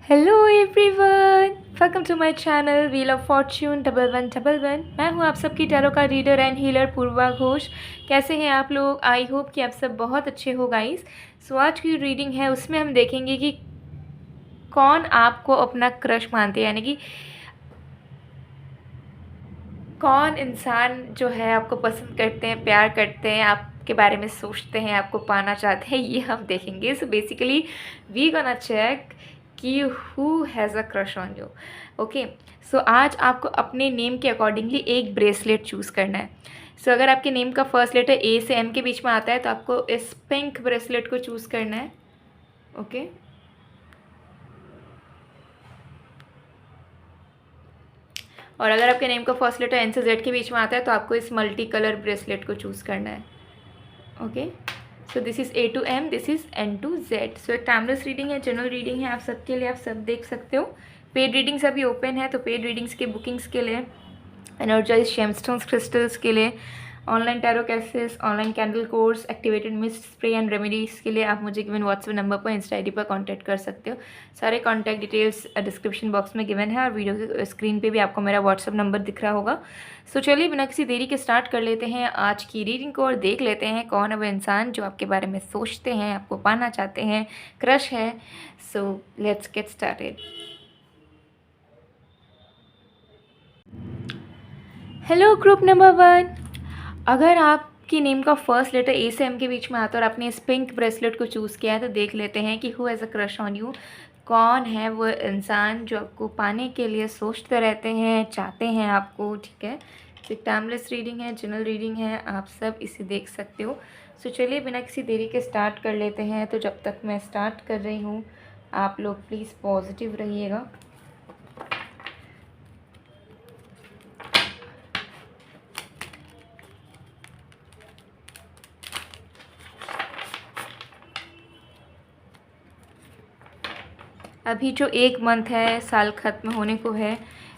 Hello everyone, welcome to my channel wheel of fortune 1111। मैं हूं आप सबकी टैरो का reader and healer Purva Ghosh. कैसे हैं आप लोग? आई होप कि आप सब बहुत अच्छे हो गाइस। सो आज की रीडिंग है उसमें हम देखेंगे कि कौन आपको अपना क्रश मानते हैं, यानी कि कौन इंसान जो है आपको पसंद करते हैं, प्यार करते हैं, आपके बारे में सोचते हैं, आपको पाना चाहते हैं, ये हम देखेंगे। So basically we gonna check कि who has a crush on you. Okay, so आज आपको अपने नेम के अकॉर्डिंगली एक ब्रेसलेट चूज़ करना है। सो अगर आपके नेम का फर्स्ट लेटर ए से एम के बीच में आता है तो आपको इस पिंक ब्रेसलेट को चूज़ करना है। ओके, और अगर आपके नेम का फर्स्ट लेटर एन से जेड के बीच में आता है तो आपको इस मल्टी कलर ब्रेसलेट को चूज़ करना है। Okay, so this is A to M, this is N to Z. So एक टाइमलेस रीडिंग है, जनरल रीडिंग है, आप सबके लिए, आप सब देख सकते हो। पेड रीडिंग्स अभी ओपन है, तो पेड रीडिंग्स के बुकिंग्स के लिए, एनर्जाइज जेमस्टोन्स क्रिस्टल्स के लिए, online tarot cases, online candle course, activated mist spray and remedies के लिए आप मुझे गिवन व्हाट्सएप नंबर पर, इंस्टा आईडी पर कांटेक्ट कर सकते हो। सारे कांटेक्ट डिटेल्स डिस्क्रिप्शन बॉक्स में गिवन है और वीडियो की स्क्रीन पे भी आपको मेरा व्हाट्सएप नंबर दिख रहा होगा। सो चलिए बिना किसी देरी के स्टार्ट कर लेते हैं आज की रीडिंग को और देख लेते हैं कौन है वो इंसान जो आपके बारे में सोचते हैं, आपको पाना चाहते हैं, क्रश है। So let's get started. Hello group number 1, अगर आपकी नेम का फर्स्ट लेटर ए से एम के बीच में आता है और आपने इस पिंक ब्रेसलेट को चूज़ किया है तो देख लेते हैं कि who has a crush on you. कौन है वो इंसान जो आपको पाने के लिए सोचते रहते हैं, चाहते हैं आपको। ठीक है, तो एक टाइमलेस रीडिंग है, जनरल रीडिंग है, आप सब इसे देख सकते हो। सो चलिए बिना किसी देरी के स्टार्ट कर लेते हैं। तो जब तक मैं स्टार्ट कर रही हूँ आप लोग प्लीज़ पॉजिटिव रहिएगा। अभी जो एक मंथ है साल ख़त्म होने को है,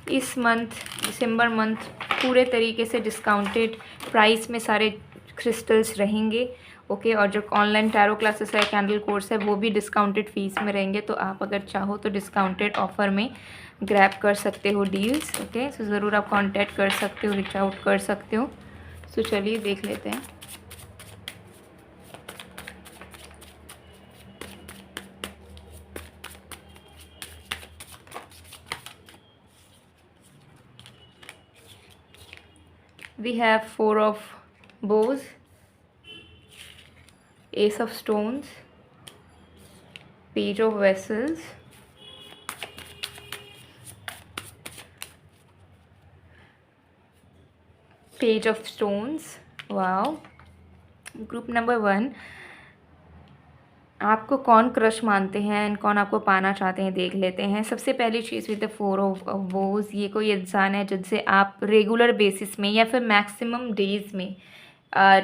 इस मंथ दिसंबर मंथ पूरे तरीके से डिस्काउंटेड प्राइस में सारे क्रिस्टल्स रहेंगे। ओके, और जो ऑनलाइन टैरो क्लासेस है, कैंडल कोर्स है, वो भी डिस्काउंटेड फ़ीस में रहेंगे। तो आप अगर चाहो तो डिस्काउंटेड ऑफ़र में ग्रैब कर सकते हो डील्स। ओके, सो ज़रूर आप कांटेक्ट कर सकते हो, रीच आउट कर सकते हो। सो चलिए देख लेते हैं। We have four of bows, ace of stones, page of vessels, page of stones. Wow. Group number 1, आपको कौन क्रश मानते हैं एंड कौन आपको पाना चाहते हैं देख लेते हैं। सबसे पहली चीज़ with the four of was, ये कोई इंसान है जिनसे आप रेगुलर बेसिस में या फिर मैक्सिमम डेज में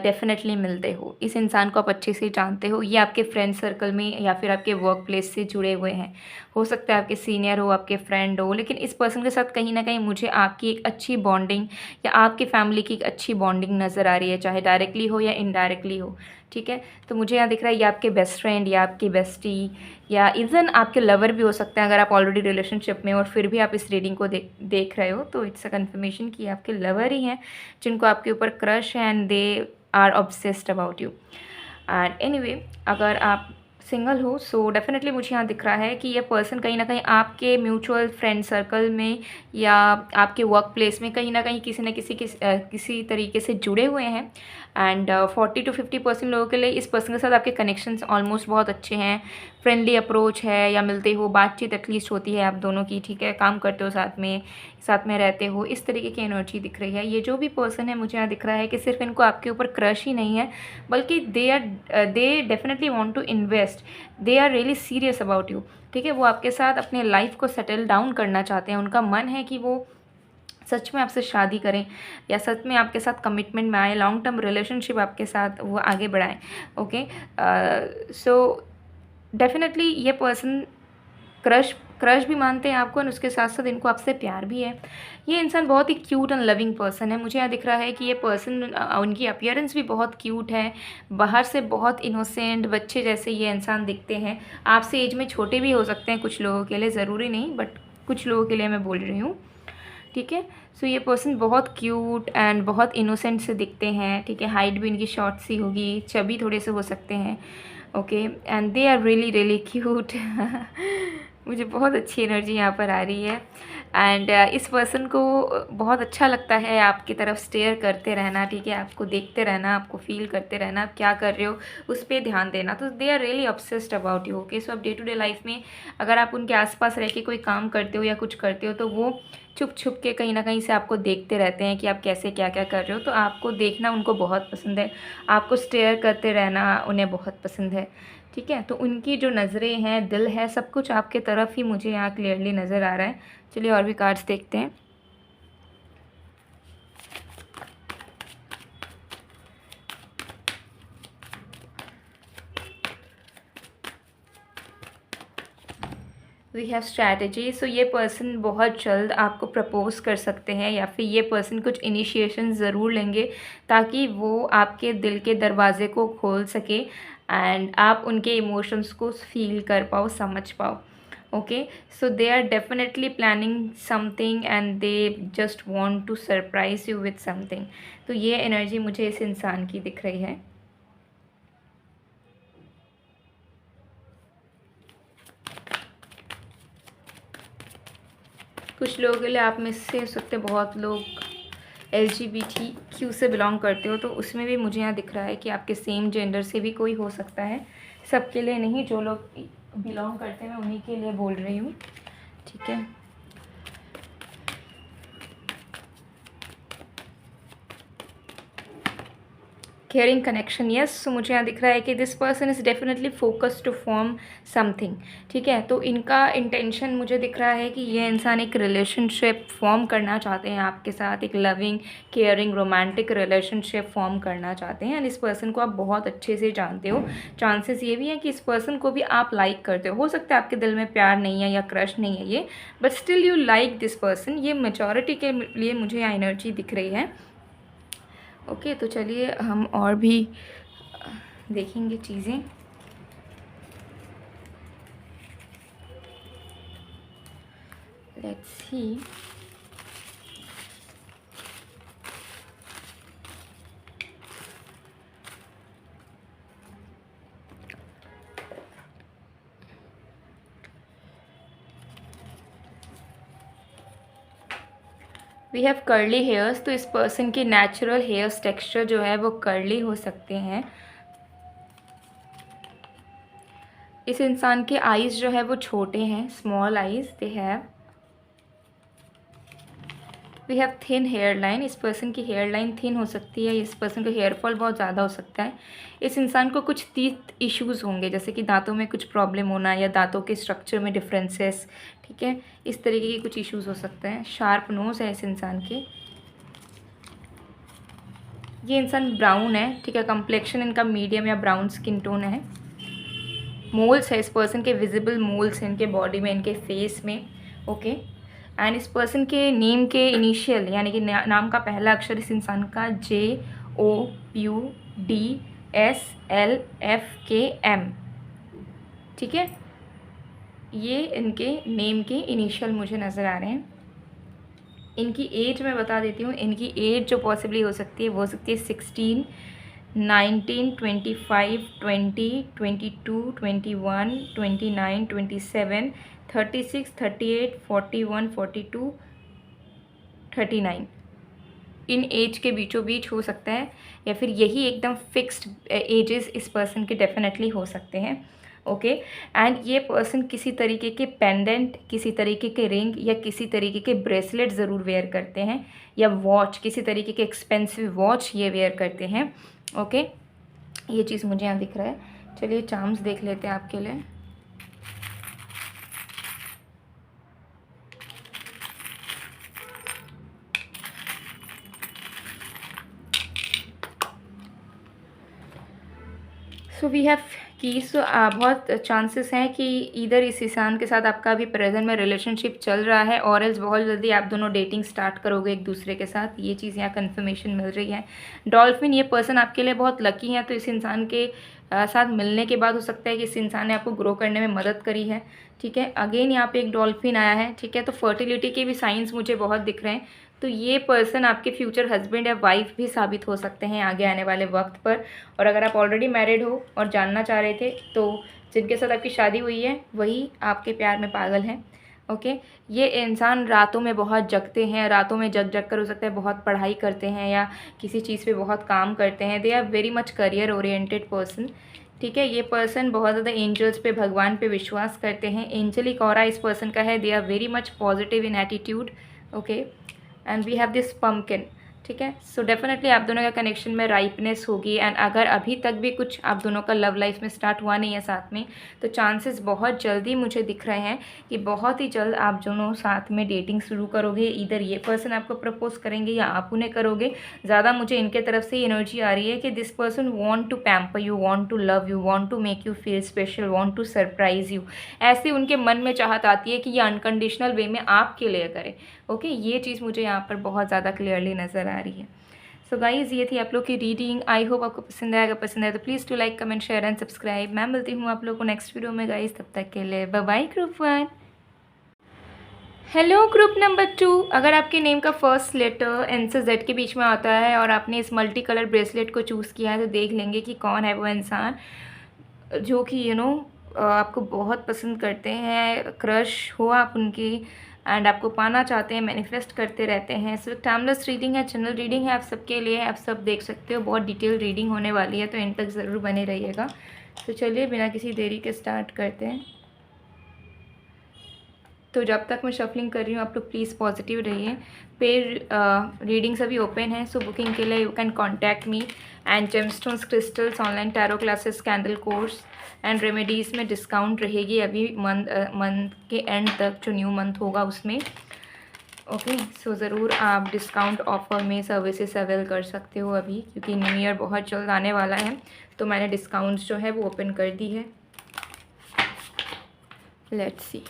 डेफिनेटली मिलते हो। इस इंसान को आप अच्छे से जानते हो, ये आपके फ्रेंड सर्कल में या फिर आपके वर्क प्लेस से जुड़े हुए हैं। हो सकता है आपके सीनियर हो, आपके फ्रेंड हो, लेकिन इस पर्सन के साथ कहीं ना कहीं मुझे आपकी एक अच्छी बॉन्डिंग या आपकी फैमिली की एक अच्छी बॉन्डिंग नज़र आ रही है, चाहे डायरेक्टली हो या इनडायरेक्टली हो। ठीक है, तो मुझे यहाँ दिख रहा है ये आपके बेस्ट फ्रेंड या आपकी बेस्टी या इवन आपके लवर भी हो सकते हैं। अगर आप ऑलरेडी रिलेशनशिप में और फिर भी आप इस रीडिंग को देख रहे हो तो इट्स अ कन्फर्मेशन कि आपके लवर ही हैं जिनको आपके ऊपर क्रश है and they are obsessed about you. And anyway, अगर आप सिंगल हो सो डेफिनेटली मुझे यहाँ दिख रहा है कि ये पर्सन कहीं ना कहीं आपके म्यूचुअल फ्रेंड सर्कल में या आपके वर्क प्लेस में कहीं ना कहीं किसी न किसी तरीके से जुड़े हुए हैं। एंड 40 to 50% लोगों के लिए इस पर्सन के साथ आपके कनेक्शंस ऑलमोस्ट बहुत अच्छे हैं, फ्रेंडली अप्रोच है या मिलते हो, बातचीत एटलीस्ट होती है आप दोनों की। ठीक है, काम करते हो साथ में रहते हो, इस तरीके की एनर्जी दिख रही है। ये जो भी पर्सन है मुझे यहाँ दिख रहा है कि सिर्फ इनको आपके ऊपर क्रश ही नहीं है बल्कि they definitely want to invest, they are really serious about you. ठीक है, वो आपके साथ अपने लाइफ को सेटल डाउन करना चाहते हैं। उनका मन है कि वो सच में आपसे शादी करें या सच में आपके साथ कमिटमेंट में आए, लॉन्ग टर्म रिलेशनशिप आपके साथ वो आगे बढ़ाएं। ओके, सो डेफिनेटली ये पर्सन क्रश क्रश भी मानते हैं आपको, और उसके साथ साथ इनको आपसे प्यार भी है। ये इंसान बहुत ही क्यूट एंड लविंग पर्सन है। मुझे यहाँ दिख रहा है कि ये पर्सन, उनकी अपीयरेंस भी बहुत क्यूट है, बाहर से बहुत इनोसेंट बच्चे जैसे ये इंसान दिखते हैं। आपसे एज में छोटे भी हो सकते हैं कुछ लोगों के लिए, ज़रूरी नहीं, बट कुछ लोगों के लिए मैं बोल रही हूँ, ठीक है। सो ये पर्सन बहुत क्यूट एंड बहुत इनोसेंट से दिखते हैं, ठीक है। हाइट भी इनकी शॉर्ट सी होगी, चबी थोड़े से हो सकते हैं, okay, and they are really really cute. मुझे बहुत अच्छी एनर्जी यहाँ पर आ रही है। एंड इस पर्सन को बहुत अच्छा लगता है आपकी तरफ स्टेयर करते रहना, ठीक है, आपको देखते रहना, आपको फील करते रहना, आप क्या कर रहे हो उस पर ध्यान देना। तो they are really obsessed about you, okay. So अब डे टू डे लाइफ में अगर आप उनके आसपास रह के कोई काम करते हो या कुछ करते हो, तो वो छुप छुप के कहीं ना कहीं से आपको देखते रहते हैं कि आप कैसे क्या क्या कर रहे हो। तो आपको देखना उनको बहुत पसंद है, आपको स्टेयर करते रहना उन्हें बहुत पसंद है, ठीक है। तो उनकी जो नज़रें हैं, दिल है, सब कुछ आपके तरफ ही मुझे यहाँ क्लियरली नज़र आ रहा है। चलिए और भी कार्ड्स देखते हैं। We have strategy. सो ये पर्सन बहुत जल्द आपको प्रपोज कर सकते हैं, या फिर ये पर्सन कुछ इनिशिएशन ज़रूर लेंगे ताकि वो आपके दिल के दरवाज़े को खोल सके एंड आप उनके इमोशंस को फील कर पाओ, समझ पाओ, okay. So they are definitely planning something and they just want to surprise you with something. तो ये एनर्जी मुझे इस इंसान की दिख रही है। कुछ लोगों के लिए आप में से हो सकते हैं बहुत लोग LGBTQ से बिलोंग करते हो, तो उसमें भी मुझे यहाँ दिख रहा है कि आपके सेम जेंडर से भी कोई हो सकता है, सबके लिए नहीं। जो लोग बिलोंग करते हैं मैं उन्हीं के लिए बोल रही हूँ, ठीक है। Caring connection, yes. सो मुझे यहाँ दिख रहा है कि this person is definitely focus to form something, ठीक है। तो इनका इंटेंशन मुझे दिख रहा है कि ये इंसान एक रिलेशनशिप फॉर्म करना चाहते हैं आपके साथ, एक loving caring romantic relationship form करना चाहते हैं, एंड इस पर्सन को आप बहुत अच्छे से जानते हो। चांसेस ये भी हैं कि इस पर्सन को भी आप लाइक करते हो सकता है आपके दिल में प्यार नहीं है या क्रश नहीं है ये, but still you like this person. ये मेजॉरिटी के लिए मुझे यहाँ एनर्जी दिख रही है, ओके। तो चलिए हम और भी देखेंगे चीज़ें। Let's see. We have curly hairs. तो इस पर्सन की नेचुरल हेयर्स टेक्सचर जो है वो कर्ली हो सकते हैं। इस इंसान के आईज़ जो है वो छोटे हैं, small eyes they have. We have thin hair line. इस पर्सन की हेयर लाइन थिन हो सकती है, इस पर्सन का हेयर फॉल बहुत ज़्यादा हो सकता है। इस इंसान को कुछ टीथ इश्यूज़ होंगे, जैसे कि दांतों में कुछ प्रॉब्लम होना या दांतों के स्ट्रक्चर में डिफरेंसेस, ठीक है, इस तरीके के कुछ इश्यूज़ हो सकते हैं। शार्प नोज़ है इस इंसान के। ये इंसान ब्राउन है, ठीक है, कम्प्लेक्शन इनका मीडियम या ब्राउन स्किन टोन है। मोल्स है इस पर्सन के, विजिबल मोल्स हैं इनके बॉडी में, इनके फेस में, ओके। एंड इस पर्सन के नेम के इनिशियल यानी कि नाम का पहला अक्षर इस इंसान का JOPUDSLFKM, ठीक है। ये इनके नेम के इनिशियल मुझे नज़र आ रहे हैं। इनकी एज मैं बता देती हूँ। इनकी एज जो पॉसिबली हो सकती है वो हो सकती है 16, 19, 25, 20, 22, 21, 29, 27, 36, 38, 41, 42, 39। इन एज के बीचों बीच हो सकता है, या फिर यही एकदम फिक्स्ड एजेस इस पर्सन के डेफिनेटली हो सकते हैं, ओके। एंड ये पर्सन किसी तरीके के पेंडेंट, किसी तरीके के रिंग या किसी तरीके के ब्रेसलेट ज़रूर वेयर करते हैं, या वॉच, किसी तरीके के एक्सपेंसिव वॉच ये वेयर करते हैं, ओके। ये चीज़ मुझे यहाँ दिख रहा है। चलिए चार्म्स देख लेते हैं आपके लिए। सो वी हैव की सो बहुत चांसेस हैं कि इधर इस इंसान के साथ आपका अभी प्रेजेंट में रिलेशनशिप चल रहा है, और एल्स बहुत जल्दी आप दोनों डेटिंग स्टार्ट करोगे एक दूसरे के साथ। ये चीज़ यहाँ कन्फर्मेशन मिल रही है। डॉल्फिन, ये पर्सन आपके लिए बहुत लकी है, तो इस इंसान के साथ मिलने के बाद हो सकता है कि इस इंसान ने आपको ग्रो करने में मदद करी है। ठीक है, अगेन यहाँ पे एक डॉल्फिन आया है। ठीक है, तो फर्टिलिटी के भी साइंस मुझे बहुत दिख रहे हैं। तो ये पर्सन आपके फ्यूचर हस्बैंड या वाइफ भी साबित हो सकते हैं आगे आने वाले वक्त पर। और अगर आप ऑलरेडी मैरिड हो और जानना चाह रहे थे, तो जिनके साथ आपकी शादी हुई है वही आपके प्यार में पागल हैं। ओके, ये इंसान रातों में बहुत जगते हैं, रातों में जग जग कर हो सकता है बहुत पढ़ाई करते हैं या किसी चीज़ पे बहुत काम करते हैं। They are very much career oriented person. ठीक है, ये पर्सन बहुत ज़्यादा एंजल्स पे, भगवान पे विश्वास करते हैं। एंजलिक ऑरा इस पर्सन का है। They are very much positive in attitude. Okay, and we have this pumpkin. ठीक है, सो डेफिनेटली आप दोनों का कनेक्शन में राइपनेस होगी। एंड अगर अभी तक भी कुछ आप दोनों का लव लाइफ में स्टार्ट हुआ नहीं है साथ में, तो चांसेस बहुत जल्दी मुझे दिख रहे हैं कि बहुत ही जल्द आप दोनों साथ में डेटिंग शुरू करोगे। इधर ये पर्सन आपको प्रपोज करेंगे या आप उन्हें करोगे। ज़्यादा मुझे इनके तरफ से एनर्जी आ रही है कि this person want to pamper you, want to love you, want to make you feel special, want to surprise you. ऐसे उनके मन में चाहत आती है कि ये अनकंडीशनल वे में आपके लिए करे। ओके, ये चीज़ मुझे यहाँ पर बहुत ज़्यादा क्लियरली नज़र आ रही है। सो गाइज़, ये थी आप लोग की रीडिंग। आई होप आपको पसंद आएगा। पसंद आए तो please to like, comment, share and subscribe. मैं मिलती हूँ आप लोग को नेक्स्ट वीडियो में गाइज़। तब तक के लिए bye bye group 1। Hello group number 2, अगर आपके नेम का फर्स्ट लेटर एन से जेड के बीच में आता है और आपने इस मल्टी कलर ब्रेसलेट को चूज़ किया है, तो देख लेंगे कि कौन है वो इंसान जो कि आपको बहुत पसंद करते हैं, क्रश हो आप उनकी, एंड आपको पाना चाहते हैं, मैनिफेस्ट करते रहते हैं। सिर्फ टाइमलेस रीडिंग है, चैनल रीडिंग है आप सबके लिए, आप सब देख सकते हो। बहुत डिटेल रीडिंग होने वाली है, तो इन तक ज़रूर बने रहिएगा। तो चलिए बिना किसी देरी के स्टार्ट करते हैं। तो जब तक मैं शफलिंग कर रही हूँ, आप लोग प्लीज़ पॉजिटिव रहिए। पेड रीडिंग्स अभी ओपन है, सो बुकिंग के लिए you can contact me. And gemstones, crystals, online tarot classes, candle course and remedies में डिस्काउंट रहेगी अभी मंथ के एंड तक, जो न्यू मंथ होगा उसमें। ओके, सो ज़रूर आप डिस्काउंट ऑफर में सर्विसेज अवेल कर सकते हो अभी, क्योंकि न्यू ईयर बहुत जल्द आने वाला है। तो मैंने डिस्काउंट्स जो है वो ओपन कर दी है। Let's see.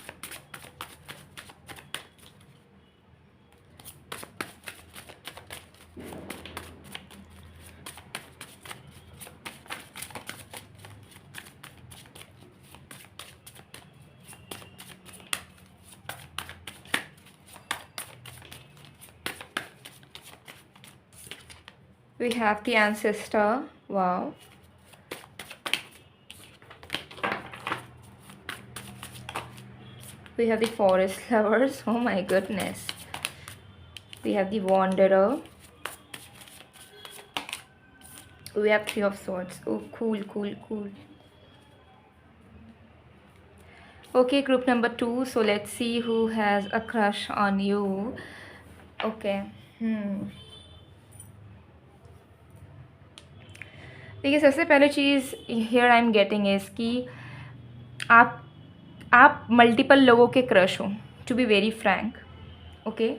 We have the ancestor. Wow. We have the forest lovers. Oh my goodness. We have the wanderer. We have three of swords. Oh, cool, cool, cool. Okay, group number 2. So let's see who has a crush on you. Okay. देखिए, सबसे पहले चीज़ here I am getting is कि आप multiple लोगों के crush हो, to be very frank. Okay,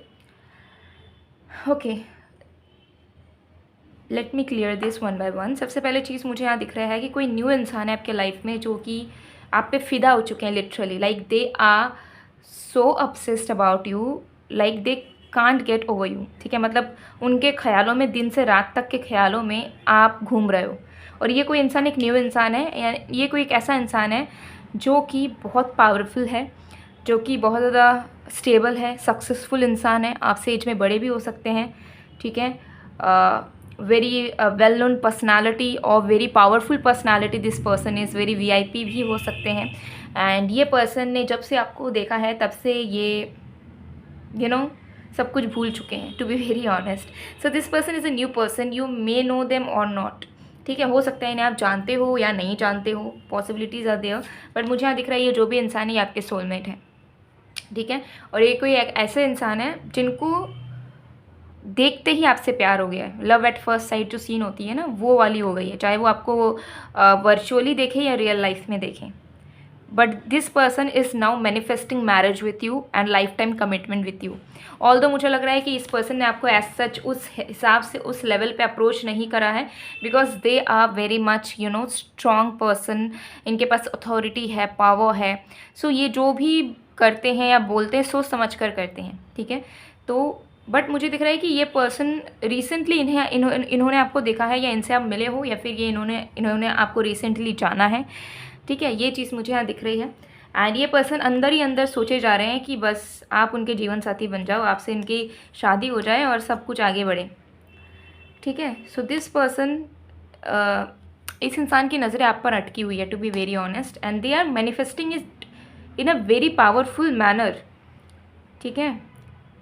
let me clear this one by one. सबसे पहले चीज़ मुझे यहाँ दिख रहा है कि कोई न्यू इंसान है आपके लाइफ में जो कि आप पे फ़िदा हो चुके हैं literally. Like they are so obsessed about you, like they can't get over you. ठीक है, मतलब उनके ख्यालों में, दिन से रात तक के ख्यालों में आप घूम रहे हो। और ये कोई इंसान एक न्यू इंसान है, या ये कोई एक ऐसा इंसान है जो कि बहुत पावरफुल है, जो कि बहुत ज़्यादा स्टेबल है, सक्सेसफुल इंसान है, आपसे एज में बड़े भी हो सकते हैं। ठीक है, वेरी वेल नोन पर्सनालिटी और very powerful personality this person is, very VIP भी हो सकते हैं। एंड ये पर्सन ने जब से आपको देखा है तब से ये सब कुछ भूल चुके हैं, to be very honest. So this person is a new person, you may know them or not. ठीक है, हो सकता है इन्हें आप जानते हो या नहीं जानते हो, पॉसिबिलिटीज़ आर देयर, बट मुझे यहाँ दिख रहा है ये जो भी इंसान है ये आपके सोलमेट है। ठीक है, और ये कोई एक ऐसे इंसान है जिनको देखते ही आपसे प्यार हो गया है। लव एट फर्स्ट साइट जो सीन होती है ना, वो वाली हो गई है, चाहे वो आपको वर्चुअली देखें या रियल लाइफ में देखें। But this person is now manifesting marriage with you and life time commitment with you. Although मुझे लग रहा है कि इस पर्सन ने आपको एज सच उस हिसाब से उस लेवल पे अप्रोच नहीं करा है, because they are very much strong person. इनके पास अथॉरिटी है, पावर है। सो ये जो भी करते हैं या बोलते हैं सोच समझ कर करते हैं, ठीक है। तो बट मुझे दिख रहा है कि ये पर्सन रिसेंटली इन्होंने आपको देखा है, या इनसे आप मिले हो, या फिर ये इन्होंने आपको रिसेंटली जाना है, ठीक है। ये चीज़ मुझे यहाँ दिख रही है। एंड ये पर्सन अंदर ही अंदर सोचे जा रहे हैं कि बस आप उनके जीवन साथी बन जाओ, आपसे इनकी शादी हो जाए और सब कुछ आगे बढ़े, ठीक है। सो दिस पर्सन, इस इंसान की नज़रें आप पर अटकी हुई है, to be very honest, and they are manifesting it in a very powerful manner, ठीक है।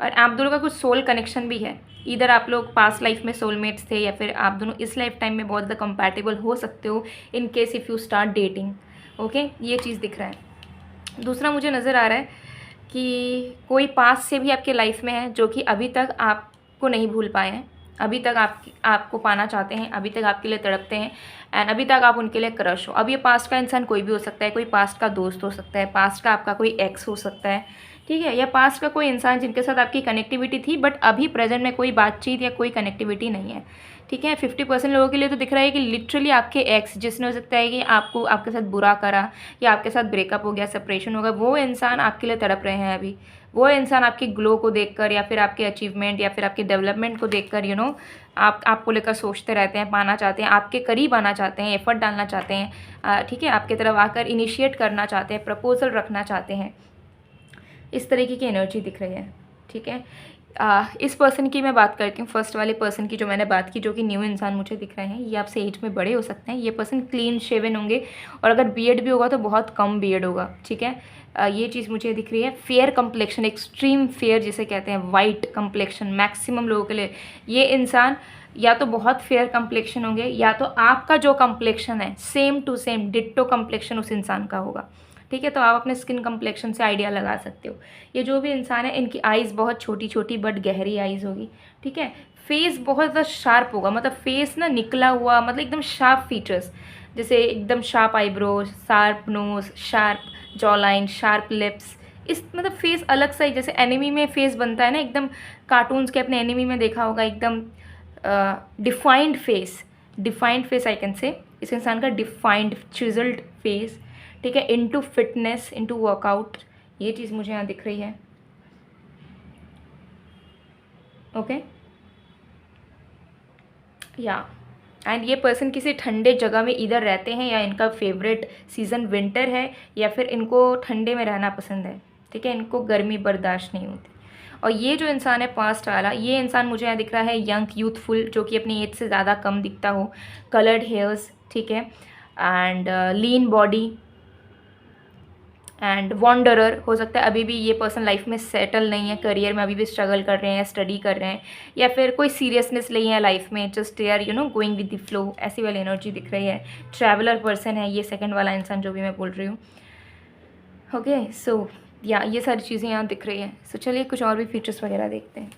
और आप दोनों का कुछ सोल कनेक्शन भी है। इधर आप लोग पास्ट लाइफ में सोलमेट्स थे, या फिर आप दोनों इस लाइफ टाइम में बहुत ज़्यादा कंपैटिबल हो सकते हो in case if you start dating, okay. ये चीज़ दिख रहा है। दूसरा मुझे नज़र आ रहा है कि कोई पास्ट से भी आपके लाइफ में है जो कि अभी तक आपको नहीं भूल पाए हैं, अभी तक आपको पाना चाहते हैं, अभी तक आपके लिए तड़पते हैं, एंड अभी तक आप उनके लिए क्रश हो। अब ये पास्ट का इंसान कोई भी हो सकता है, कोई पास्ट का दोस्त हो सकता है, पास्ट का आपका कोई एक्स हो सकता है, ठीक है, या पास्ट का कोई इंसान जिनके साथ आपकी कनेक्टिविटी थी बट अभी प्रेजेंट में कोई बातचीत या कोई कनेक्टिविटी नहीं है, ठीक है। 50% लोगों के लिए तो दिख रहा है कि लिटरली आपके एक्स, जिसने हो सकता है कि आपको आपके साथ बुरा करा या आपके साथ ब्रेकअप हो गया, सेपरेशन हो गया, वो इंसान आपके लिए तड़प रहे हैं अभी। वो इंसान आपकी ग्लो को देखकर, या फिर आपके अचीवमेंट, या फिर आपके डेवलपमेंट को देखकर आपको लेकर सोचते रहते हैं, पाना चाहते हैं, आपके करीब आना चाहते हैं, एफर्ट डालना चाहते हैं, ठीक है, आपकी तरफ आकर इनिशिएट करना चाहते हैं, प्रपोजल रखना चाहते हैं। इस तरीके की एनर्जी दिख रही है, ठीक है। इस पर्सन की मैं बात करती हूँ, फर्स्ट वाले पर्सन की जो मैंने बात की, जो कि न्यू इंसान मुझे दिख रहे हैं। ये आपसे एज में बड़े हो सकते हैं। ये पर्सन क्लीन शेवन होंगे, और अगर बीएड भी होगा तो बहुत कम बीएड होगा, ठीक है। ये चीज़ मुझे दिख रही है। फेयर कंप्लेक्शन, एक्सट्रीम फेयर जिसे कहते हैं, वाइट कंप्लेक्शन मैक्सिमम लोगों के लिए। ये इंसान या तो बहुत फेयर कंप्लेक्शन होंगे, या तो आपका जो कंप्लेक्शन है same to same ditto complexion उस इंसान का होगा, ठीक है। तो आप अपने स्किन कंप्लेक्शन से आइडिया लगा सकते हो। ये जो भी इंसान है, इनकी आइज़ बहुत छोटी छोटी बट गहरी आइज़ होगी, ठीक है। फेस बहुत ज़्यादा शार्प होगा, मतलब फेस ना निकला हुआ, मतलब एकदम शार्प फीचर्स, जैसे एकदम sharp eyebrows, sharp nose, sharp jaw line, sharp lips. इस मतलब फेस अलग सा ही, जैसे एनिमी में फेस बनता है ना एकदम, कार्टून्स के अपने एनिमी में देखा होगा, एकदम defined face I can say. इस इंसान का डिफाइंड चिजल्ड फेस, ठीक है, इनटू फिटनेस, इनटू वर्कआउट। ये चीज़ मुझे यहाँ दिख रही है, ओके या। एंड ये पर्सन किसी ठंडे जगह में इधर रहते हैं, या इनका फेवरेट सीज़न विंटर है, या फिर इनको ठंडे में रहना पसंद है, ठीक है, इनको गर्मी बर्दाश्त नहीं होती। और ये जो इंसान है पास्ट वाला, ये इंसान मुझे यहाँ दिख रहा है यंग, यूथफुल, जो कि अपनी एज से ज़्यादा कम दिखता हो, कलर्ड हेयर्स, ठीक है, and lean body, and wanderer हो सकता है। अभी भी ये पर्सन लाइफ में सेटल नहीं है, करियर में अभी भी स्ट्रगल कर रहे हैं, स्टडी कर रहे हैं, या फिर कोई सीरियसनेस नहीं है लाइफ में, just they are going with the flow, ऐसी वाली एनर्जी दिख रही है। ट्रैवलर पर्सन है ये सेकंड वाला इंसान जो भी मैं बोल रही हूँ, ओके। सो या ये सारी चीज़ें यहाँ दिख रही हैं। सो चलिए कुछ और भी फीचर्स वगैरह देखते हैं।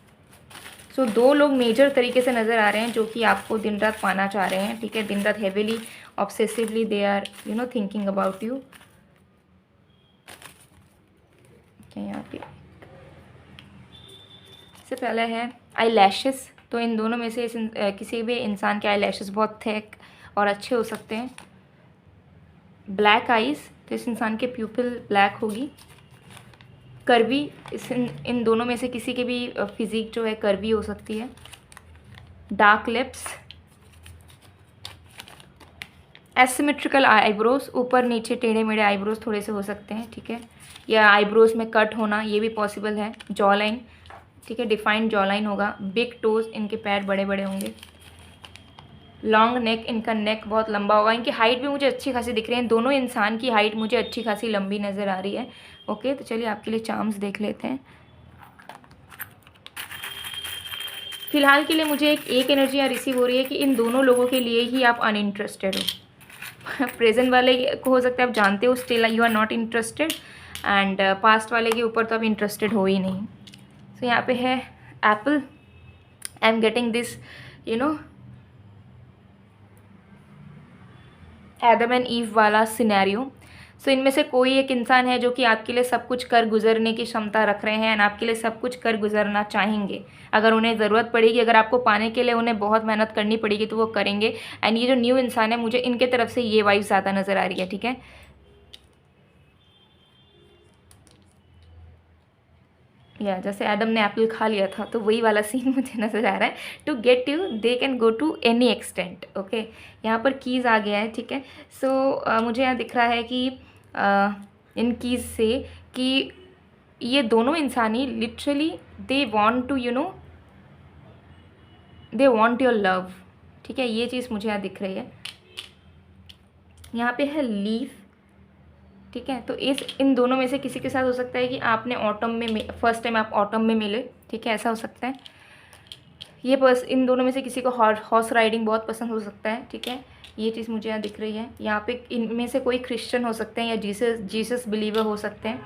सो दो लोग मेजर तरीके से नज़र आ रहे हैं जो कि आपको दिन रात पाना चाह रहे हैं, ठीक है, दिन रात heavily obsessively they are thinking about you. यहाँ पे सबसे पहले है आई लैशेस। तो इन दोनों में से किसी भी इंसान के आई लैशेस बहुत थिक और अच्छे हो सकते हैं। ब्लैक आइज़, तो इस इंसान के प्यूपिल ब्लैक होगी। कर्वी, इन दोनों में से किसी के भी फिजिक जो है कर्वी हो सकती है। डार्क लिप्स, एसिमेट्रिकल आईब्रोज, ऊपर नीचे टेढ़े मेढ़े आईब्रोज थोड़े से हो सकते हैं, ठीक है, या आईब्रोज में कट होना ये भी पॉसिबल है। जॉ लाइन, ठीक है, डिफाइंड जॉ लाइन होगा। बिग टोज, इनके पैर बड़े बड़े होंगे। लॉन्ग नेक, इनका नेक बहुत लंबा होगा। इनकी हाइट भी मुझे अच्छी खासी दिख रही है। दोनों इंसान की हाइट मुझे अच्छी खासी लंबी नज़र आ रही है, ओके। तो चलिए आपके लिए चार्म्स देख लेते हैं। फिलहाल के लिए मुझे एक एनर्जी यहाँ रिसीव हो रही है कि इन दोनों लोगों के लिए ही आप अनइंटरेस्टेड हो। प्रेजेंट वाले को हो सकता है आप जानते हो, still you are not interested, and past वाले के ऊपर तो आप इंटरेस्टेड हो ही नहीं। सो यहाँ पे है Apple. I am getting this Adam and ewe वाला सिनेरियो। सो इनमें से कोई एक इंसान है जो कि आपके लिए सब कुछ कर गुजरने की क्षमता रख रहे हैं एंड आपके लिए सब कुछ कर गुजरना चाहेंगे। अगर उन्हें ज़रूरत पड़ेगी, अगर आपको पाने के लिए उन्हें बहुत मेहनत करनी पड़ेगी तो वो करेंगे। एंड ये जो न्यू इंसान है, मुझे इनके तरफ से ये वाइब ज़्यादा नज़र आ रही है, ठीक है। या जैसे एडम ने एप्पल खा लिया था, तो वही वाला सीन मुझे नज़र आ रहा है। To get you they can go to any extent, okay. यहाँ पर कीज़ आ गया है, ठीक है। सो मुझे यहाँ दिख रहा है कि इन कीज़ से कि ये दोनों इंसान ही literally they want to they want your love, ठीक है। ये चीज़ मुझे यहाँ दिख रही है। यहाँ पे है लीफ, ठीक है। तो इन दोनों में से किसी के साथ हो सकता है कि आपने ऑटम में फर्स्ट टाइम आप ऑटम में मिले, ठीक है, ऐसा हो सकता है। ये इन दोनों में से किसी को हॉर्स राइडिंग बहुत पसंद हो सकता है, ठीक है। ये चीज़ मुझे यहाँ दिख रही है। यहाँ पे इनमें से कोई क्रिश्चियन हो सकते हैं या जीसस बिलीवर हो सकते हैं,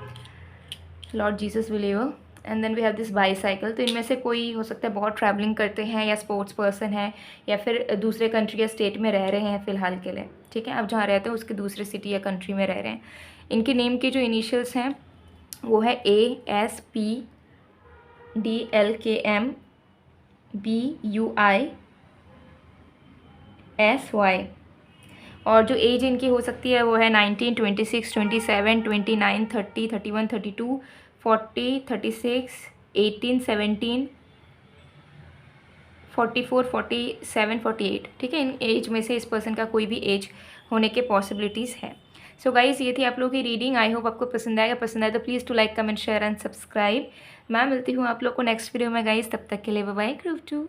Lord Jesus believer. And then we have this bicycle. तो इनमें से कोई हो सकता है बहुत ट्रैवलिंग करते हैं या स्पोर्ट्स पर्सन है या फिर दूसरे कंट्री या स्टेट में रह रहे हैं फ़िलहाल के लिए, ठीक है। अब जहाँ रहते हैं उसके दूसरे सिटी या कंट्री में रह रहे हैं। इनके नेम के जो इनिशियल्स हैं वो है ASPDLKMBUISY। और जो एज इनकी हो सकती है वो है 19, 26, 27, 29, 30, 31, 32, 40, 36, 18, 17, 44, 47, 48, ठीक है। इन एज में से इस पर्सन का कोई भी एज होने के पॉसिबिलिटीज़ है। सो गाइज़, ये थी आप लोगों की रीडिंग। आई होप आपको पसंद आएगा। पसंद आए तो please to like, comment, share and subscribe. मैं मिलती हूँ आप लोग को नेक्स्ट वीडियो में गाइज़। तब तक के लिए बाय बाय, ग्रुप 2।